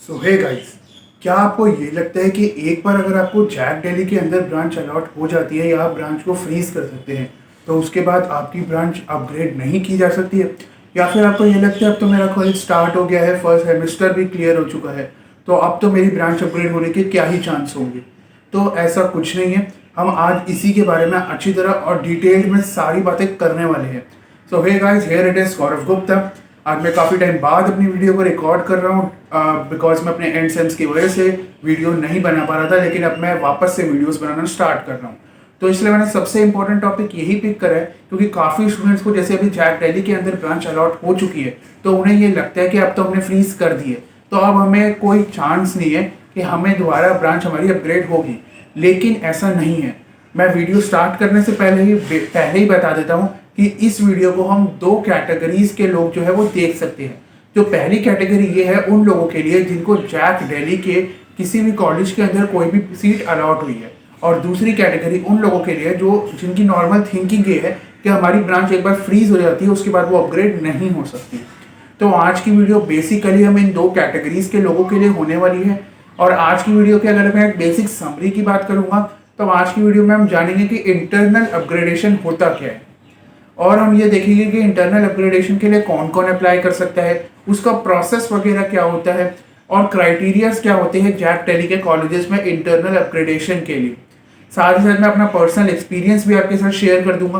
सो hey guys, क्या आपको ये लगता है कि एक बार अगर आपको जैक दिल्ली के अंदर ब्रांच अलॉट हो जाती है या आप ब्रांच को फ्रीज कर सकते हैं तो उसके बाद आपकी ब्रांच अपग्रेड नहीं की जा सकती है? या फिर आपको ये लगता है अब तो मेरा कॉलेज स्टार्ट हो गया है, फर्स्ट सेमेस्टर भी क्लियर हो चुका है, तो अब तो मेरी ब्रांच अपग्रेड होने के क्या ही चांस होंगे? तो ऐसा कुछ नहीं है। हम आज इसी के बारे में अच्छी तरह और डिटेल में सारी बातें करने वाले हैं। So hey guys, here it is Gaurav Gupta. आज मैं काफ़ी टाइम बाद अपनी वीडियो को रिकॉर्ड कर रहा हूँ बिकॉज मैं अपने एंड सेम्स की वजह से वीडियो नहीं बना पा रहा था, लेकिन अब मैं वापस से वीडियोस बनाना स्टार्ट कर रहा हूँ। तो इसलिए मैंने सबसे इंपॉर्टेंट टॉपिक यही पिक करा है क्योंकि काफ़ी स्टूडेंट्स को जैसे अभी जैक दिल्ली के अंदर ब्रांच अलॉट हो चुकी है तो उन्हें ये लगता है कि अब तो हमने फ्रीज कर दी है, तो अब हमें कोई चांस नहीं है कि हमें दोबारा ब्रांच हमारी अपग्रेड होगी। लेकिन ऐसा नहीं है। मैं वीडियो स्टार्ट करने से पहले ही बता देता हूँ कि इस वीडियो को हम दो कैटेगरीज के लोग जो है वो देख सकते हैं। जो पहली कैटेगरी ये है उन लोगों के लिए जिनको जैक दिल्ली के किसी भी कॉलेज के अंदर कोई भी सीट अलॉट हुई है, और दूसरी कैटेगरी उन लोगों के लिए जो जिनकी नॉर्मल थिंकिंग ये है कि हमारी ब्रांच एक बार फ्रीज हो जाती है उसके बाद वो अपग्रेड नहीं हो सकती। तो आज की वीडियो बेसिकली हम इन दो कैटेगरीज के लोगों के लिए होने वाली है। और आज की वीडियो के अगर मैं एक बेसिक समरी की बात करूंगा तो आज की वीडियो में हम जानेंगे कि इंटरनल अपग्रेडेशन होता क्या है, और हम ये देखेंगे कि इंटरनल अपग्रेडेशन के लिए कौन कौन अप्लाई कर सकता है, उसका प्रोसेस वगैरह क्या होता है, और क्राइटेरियाज क्या होते हैं जैक दिल्ली के कॉलेजेस में इंटरनल अपग्रेडेशन के लिए। साथ ही साथ मैं अपना पर्सनल एक्सपीरियंस भी आपके साथ शेयर कर दूंगा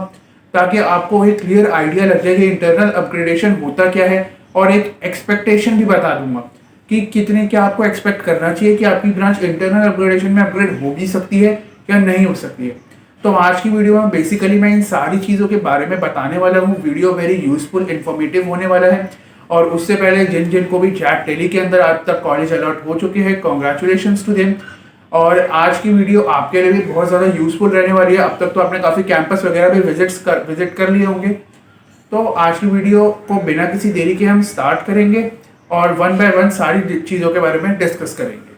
ताकि आपको एक क्लियर आइडिया लग जाए कि इंटरनल अपग्रेडेशन होता क्या है, और एक एक्सपेक्टेशन भी बता दूंगा कि कितने क्या आपको एक्सपेक्ट करना चाहिए कि आपकी ब्रांच इंटरनल अपग्रेडेशन में अपग्रेड हो भी सकती है या नहीं हो सकती है। तो आज की वीडियो में बेसिकली मैं इन सारी चीज़ों के बारे में बताने वाला हूँ। वीडियो वेरी यूजफुल इन्फॉर्मेटिव होने वाला है। और उससे पहले जिन जिन को भी जैक दिल्ली के अंदर आज तक कॉलेज अलॉट हो चुके हैं, कॉन्ग्रेचुलेशंस टू देम। और आज की वीडियो आपके लिए भी बहुत ज़्यादा यूजफुल रहने वाली है। अब तक तो आपने काफ़ी कैंपस वगैरह भी विजिट कर लिए होंगे। तो आज की वीडियो को बिना किसी देरी के हम स्टार्ट करेंगे और वन बाय वन सारी चीज़ों के बारे में डिस्कस करेंगे।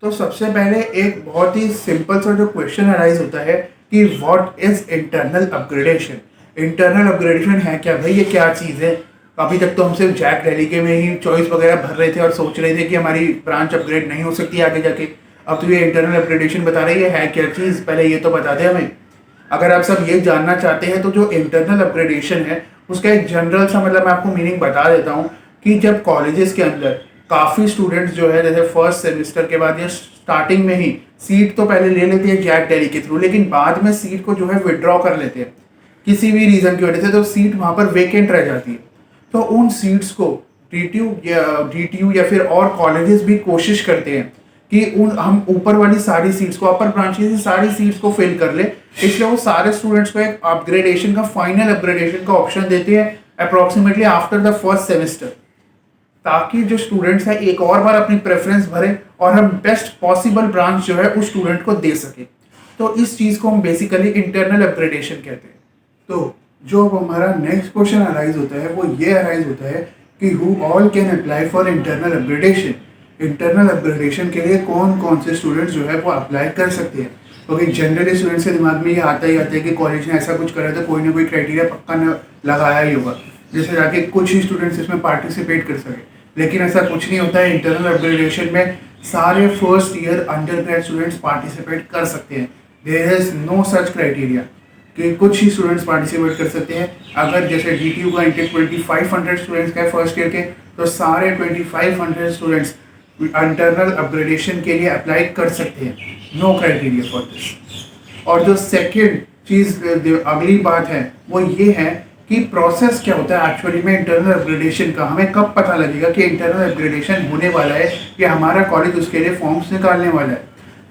तो सबसे पहले एक बहुत ही सिंपल सा जो क्वेश्चन अराइज होता है कि what is internal upgradation. Internal upgradation है क्या भाई, ये क्या चीज़ है? अभी तक तो हम सिर्फ जैक दिल्ली के में ही चॉइस वगैरह भर रहे थे और सोच रहे थे कि हमारी ब्रांच अपग्रेड नहीं हो सकती आगे जाके। अब तो ये इंटरनल अपग्रेडेशन बता रही है क्या चीज़? पहले ये तो बता दें हमें। अगर आप सब ये जानना चाहते हैं तो जो इंटरनल अपग्रेडेशन है उसका एक जनरल सा मतलब मैं आपको मीनिंग बता देता हूँ कि जब कॉलेजेस के अंदर काफ़ी स्टूडेंट्स जो है जैसे फर्स्ट सेमेस्टर के बाद या स्टार्टिंग में ही सीट तो पहले ले लेते हैं जैक दिल्ली के थ्रू, लेकिन बाद में सीट को जो है विड्रॉ कर लेते हैं किसी भी रीज़न की वजह से, तो सीट वहाँ पर वेकेंट रह जाती है। तो उन सीट्स को डीटीयू या फिर और कॉलेजेस भी कोशिश करते हैं कि हम ऊपर वाली सारी सीट्स को, अपर ब्रांचेस की सारी सीट्स को फिल कर ले। इसलिए वो सारे स्टूडेंट्स को एक अपग्रेडेशन का, फाइनल अपग्रेडेशन का ऑप्शन देते हैं approximately after the first semester, ताकि जो स्टूडेंट्स हैं एक और बार अपनी प्रेफरेंस भरें और हम बेस्ट पॉसिबल ब्रांच जो है उस स्टूडेंट को दे सके। तो इस चीज़ को हम बेसिकली इंटरनल अपग्रेडेशन कहते हैं। तो जो अब हमारा नेक्स्ट क्वेश्चन अराइज होता है वो ये अराइज होता है कि who all can apply for internal upgradation. Internal upgradation के लिए कौन कौन से स्टूडेंट्स जो है वो अप्लाई कर सकते हैं? क्योंकि जनरली स्टूडेंट्स के दिमाग में ये आता ही आता है कि कॉलेज ने ऐसा कुछ करा तो कोई ना कोई क्राइटेरिया पक्का न लगाया ही होगा जैसे जाके कुछ ही स्टूडेंट्स इसमें पार्टिसिपेट कर सके। लेकिन ऐसा कुछ नहीं होता है। इंटरनल अपग्रेडेशन में सारे first year under grade students participate कर सकते हैं। There is no such criteria कि कुछ ही स्टूडेंट्स पार्टिसिपेट कर सकते हैं। अगर जैसे डीटीयू का इंटेक 2500 स्टूडेंट्स का है फर्स्ट ईयर के, तो सारे 2500 स्टूडेंट्स इंटरनल अपग्रेडेशन के लिए अप्लाई कर सकते हैं। No criteria for this. और जो सेकेंड चीज़ अगली बात है वो ये है कि प्रोसेस क्या होता है एक्चुअली में इंटरनल अपग्रेडेशन का। हमें कब पता लगेगा कि इंटरनल अपग्रेडेशन होने वाला है या हमारा कॉलेज उसके लिए फॉर्म्स निकालने वाला है?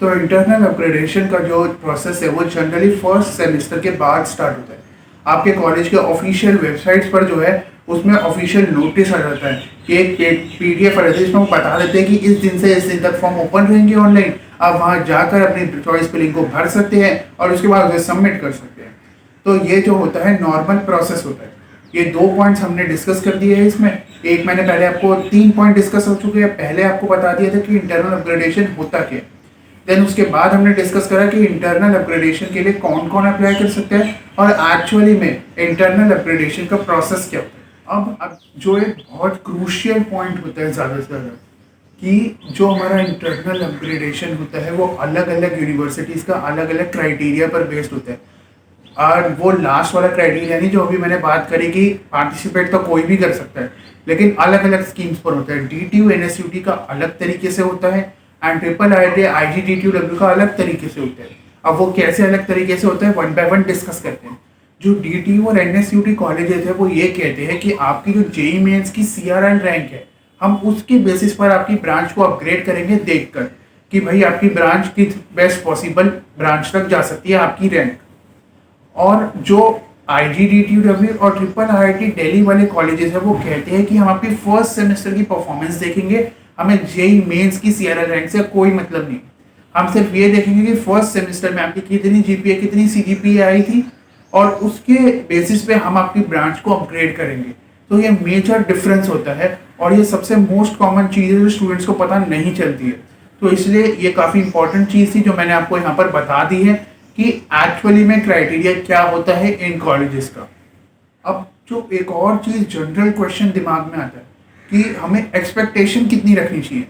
तो इंटरनल अपग्रेडेशन का जो प्रोसेस है वो जनरली फर्स्ट सेमेस्टर के बाद स्टार्ट होता है। आपके कॉलेज के ऑफिशियल वेबसाइट्स पर जो है उसमें ऑफिशियल नोटिस आ जाता है कि एक PDF आ जाती है जिसमें वो बता देते हैं कि इस दिन से इस दिन तक फॉर्म ओपन रहेंगे ऑनलाइन। आप वहाँ जाकर अपनी चॉइस फिलिंग को भर सकते हैं और उसके बाद उसे सबमिट कर सकते हैं। तो ये जो होता है नॉर्मल प्रोसेस होता है। ये 2 पॉइंट्स हमने डिस्कस कर दिए हैं इसमें। एक मैंने पहले आपको 3 पॉइंट डिस्कस हो चुके हैं। पहले आपको बता दिया था कि इंटरनल अपग्रेडेशन होता क्या है। देन उसके बाद हमने डिस्कस करा कि इंटरनल अपग्रेडेशन के लिए कौन कौन अप्लाई कर सकता है और एक्चुअली में इंटरनल अपग्रेडेशन का प्रोसेस क्या होता है। अब जो एक बहुत क्रूशियल पॉइंट होता है ज़्यादा से ज़्यादा कि जो हमारा इंटरनल अपग्रेडेशन होता है वो अलग अलग यूनिवर्सिटीज़ का अलग अलग क्राइटेरिया पर बेस्ड होता है। और वो लास्ट वाला क्राइटेरिया नहीं जो अभी मैंने बात करी कि पार्टिसिपेट तो कोई भी कर सकता है, लेकिन अलग अलग स्कीम्स पर होता है। DTU NSUT का अलग तरीके से होता है एंड ट्रिपल IIT DTUW का अलग तरीके से होता है। अब वो कैसे अलग तरीके से होता है वन बाय वन डिस्कस करते हैं। जो DTU और NSUT कॉलेजेस है वो ये कहते हैं कि आपकी जो JEE मेंस की CRL रैंक है हम उसके बेसिस पर आपकी ब्रांच को अपग्रेड करेंगे देखकर कि भाई आपकी ब्रांच किस बेस्ट पॉसिबल ब्रांच तक जा सकती है आपकी रैंक। और जो IGDTUW और ट्रिपल IIT दिल्ली वाले कॉलेजेस है वो कहते हैं कि हम आपकी फर्स्ट सेमेस्टर की परफॉर्मेंस देखेंगे, हमें JEE मेंस की CRL रैंक से कोई मतलब नहीं। हम सिर्फ ये देखेंगे कि फर्स्ट सेमेस्टर में आपकी कितनी GPA कितनी CGPA आई थी और उसके बेसिस पे हम आपकी ब्रांच को अपग्रेड करेंगे। तो ये मेजर डिफरेंस होता है और ये सबसे मोस्ट कॉमन चीज़ है जो स्टूडेंट्स को पता नहीं चलती है। तो इसलिए ये काफ़ी इंपॉर्टेंट चीज़ थी जो मैंने आपको यहाँ पर बता दी है कि एक्चुअली में क्राइटेरिया क्या होता है इन कॉलेजेस का। अब जो एक और चीज़ जनरल क्वेश्चन दिमाग में आता है कि हमें एक्सपेक्टेशन कितनी रखनी चाहिए।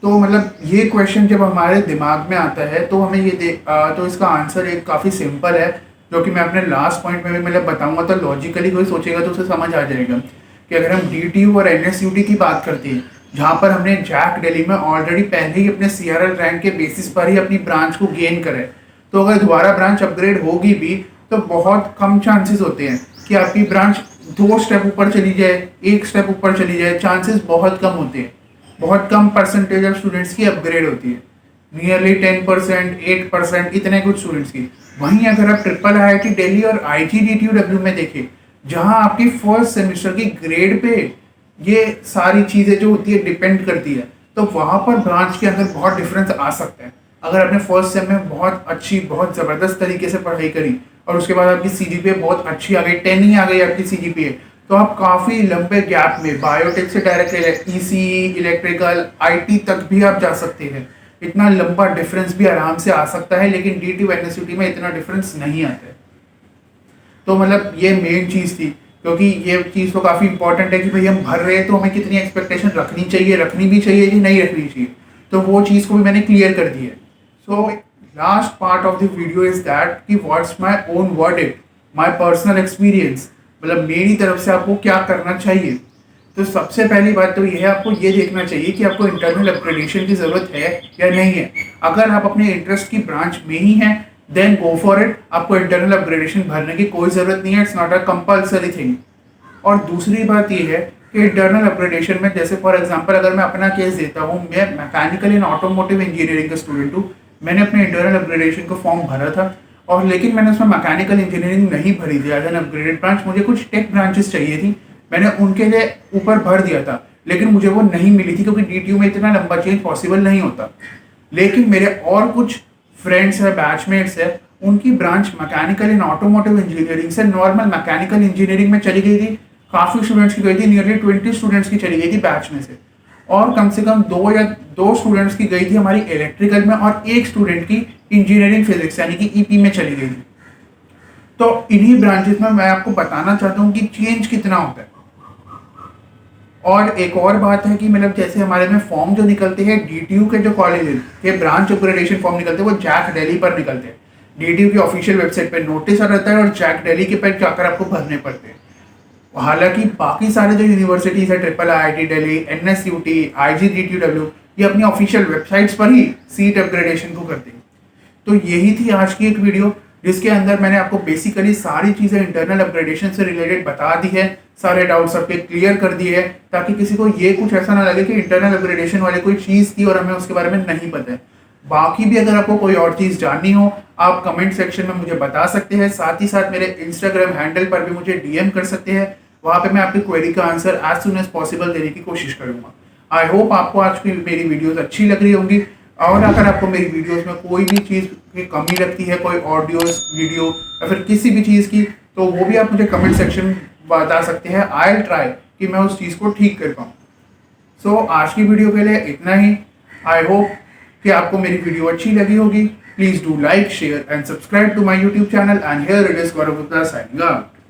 तो मतलब ये क्वेश्चन जब हमारे दिमाग में आता है तो हमें तो इसका आंसर एक काफ़ी सिंपल है जो कि मैं अपने लास्ट पॉइंट में भी मतलब बताऊंगा। तो लॉजिकली कोई सोचेगा तो उसे समझ आ जाएगा कि अगर हम DTU और NSUT की बात करते हैं जहाँ पर हमने जैक दिल्ली में ऑलरेडी पहले ही अपने CRL रैंक के बेसिस पर ही अपनी ब्रांच को गेन करे, तो अगर दोबारा ब्रांच अपग्रेड होगी भी तो बहुत कम चांसेस होते हैं कि आपकी ब्रांच 2 स्टेप ऊपर चली जाए, 1 स्टेप ऊपर चली जाए। चांसेस बहुत कम होते हैं, बहुत कम परसेंटेज ऑफ स्टूडेंट्स की अपग्रेड होती है, नियरली 10%, 8% इतने कुछ स्टूडेंट्स की। वहीं अगर आप ट्रिपल IIT दिल्ली और IGDTUW में देखें जहां आपकी फर्स्ट सेमेस्टर की ग्रेड पे ये सारी चीज़ें जो होती है डिपेंड करती है, तो वहाँ पर ब्रांच के अंदर बहुत डिफरेंस आ सकता है। अगर आपने फर्स्ट सेम में बहुत अच्छी बहुत ज़बरदस्त तरीके से पढ़ाई करी और उसके बाद आपकी CGPA बहुत अच्छी आ गई, 10 ही आ गई आपकी CGPA, तो आप काफ़ी लंबे गैप में बायोटेक से डायरेक्ट ECE, इलेक्ट्रिकल, IT तक भी आप जा सकते हैं। इतना लंबा डिफरेंस भी आराम से आ सकता है, लेकिन DTU NSUT में इतना डिफरेंस नहीं आता है। तो मतलब ये मेन चीज़ थी, क्योंकि ये चीज़ तो काफ़ी इंपॉर्टेंट है कि भाई हम भर रहे हैं तो हमें कितनी एक्सपेक्टेशन रखनी चाहिए, रखनी भी चाहिए कि नहीं रखनी चाहिए। तो वो चीज़ को भी मैंने क्लियर कर दी है। So last part of the video is that कि what's my own verdict, my personal experience, मतलब मेरी तरफ से आपको क्या करना चाहिए। तो सबसे पहली बात तो ये है आपको ये देखना चाहिए कि आपको इंटरनल अपग्रेडेशन की ज़रूरत है या नहीं है। अगर आप अपने इंटरेस्ट की ब्रांच में ही हैं देन गो फॉर इट, आपको इंटरनल अपग्रेडेशन भरने की कोई ज़रूरत नहीं है, it's not a compulsory thing. और दूसरी बात ये है कि इंटरनल अपग्रेडेशन में जैसे फॉर एग्जांपल अगर मैं अपना केस देता हूँ, मैं मैकेनिकल एंड ऑटोमोटिव इंजीनियरिंग का स्टूडेंट हूँ। मैंने अपने इंटरनल अपग्रेडेशन का फॉर्म भरा था और लेकिन मैंने उसमें मैकेनिकल इंजीनियरिंग नहीं भरी थी एज एन अपग्रेडेड ब्रांच। मुझे कुछ टेक ब्रांचेस चाहिए थी, मैंने उनके लिए ऊपर भर दिया था, लेकिन मुझे वो नहीं मिली थी क्योंकि DTU में इतना लंबा चेंज पॉसिबल नहीं होता। लेकिन मेरे और कुछ फ्रेंड्स है, बैचमेट्स है, उनकी branch mechanical and automotive engineering से नॉर्मल मैकेनिकल इंजीनियरिंग में चली गई थी। काफ़ी स्टूडेंट्स की गई थी, नियरली 20 स्टूडेंट्स की चली गई थी बैच में से, और कम से कम 2 स्टूडेंट्स की गई थी हमारी इलेक्ट्रिकल में और 1 स्टूडेंट की इंजीनियरिंग फिजिक्स यानी कि EP में चली गई थी। तो इन्हीं ब्रांचेस में मैं आपको बताना चाहता हूँ कि चेंज कितना होता है। और एक और बात है कि मतलब जैसे हमारे में फॉर्म जो निकलते हैं DTU के जो कॉलेज के ब्रांच अपग्रेडेशन फॉर्म निकलते हैं वो जैक दिल्ली पर निकलते हैं। DTU की ऑफिशियल वेबसाइट पर नोटिस आ रहता है और जैक दिल्ली के पर जाकर आपको भरने पड़ते हैं। हालांकि बाकी सारे जो यूनिवर्सिटीज़ है triple IIT Delhi, NSUT, IGDTUW, ये अपनी ऑफिशियल वेबसाइट्स पर ही सीट अपग्रेडेशन को करते हैं। तो यही थी आज की एक वीडियो जिसके अंदर मैंने आपको बेसिकली सारी चीज़ें इंटरनल अपग्रेडेशन से रिलेटेड बता दी है, सारे डाउट्स आपके क्लियर कर दिए हैं, ताकि किसी को ये कुछ ऐसा ना लगे कि इंटरनल अपग्रेडेशन वाले कोई चीज़ थी और हमें उसके बारे में नहीं पता है। बाकी भी अगर आपको कोई और चीज़ जाननी हो आप कमेंट सेक्शन में मुझे बता सकते हैं। साथ ही साथ मेरे इंस्टाग्राम हैंडल पर भी मुझे DM कर सकते हैं, वहाँ पे मैं आपकी क्वेरी का answer as soon as possible देने की कोशिश करूँगा। आई होप आपको आज की मेरी वीडियोस अच्छी लग रही होंगी, और अगर आपको मेरी वीडियोस में कोई भी चीज़ की कमी लगती है, कोई ऑडियोस, वीडियो या फिर किसी भी चीज़ की, तो वो भी आप मुझे कमेंट सेक्शन में बता सकते हैं। आई विल ट्राई कि मैं उस चीज़ को ठीक कर पाऊँ। सो आज की वीडियो के लिए इतना ही। आई होप कि आपको मेरी वीडियो अच्छी लगी होगी। Please do like, share and subscribe to my YouTube channel, and here it is Gaurav Gupta signing out.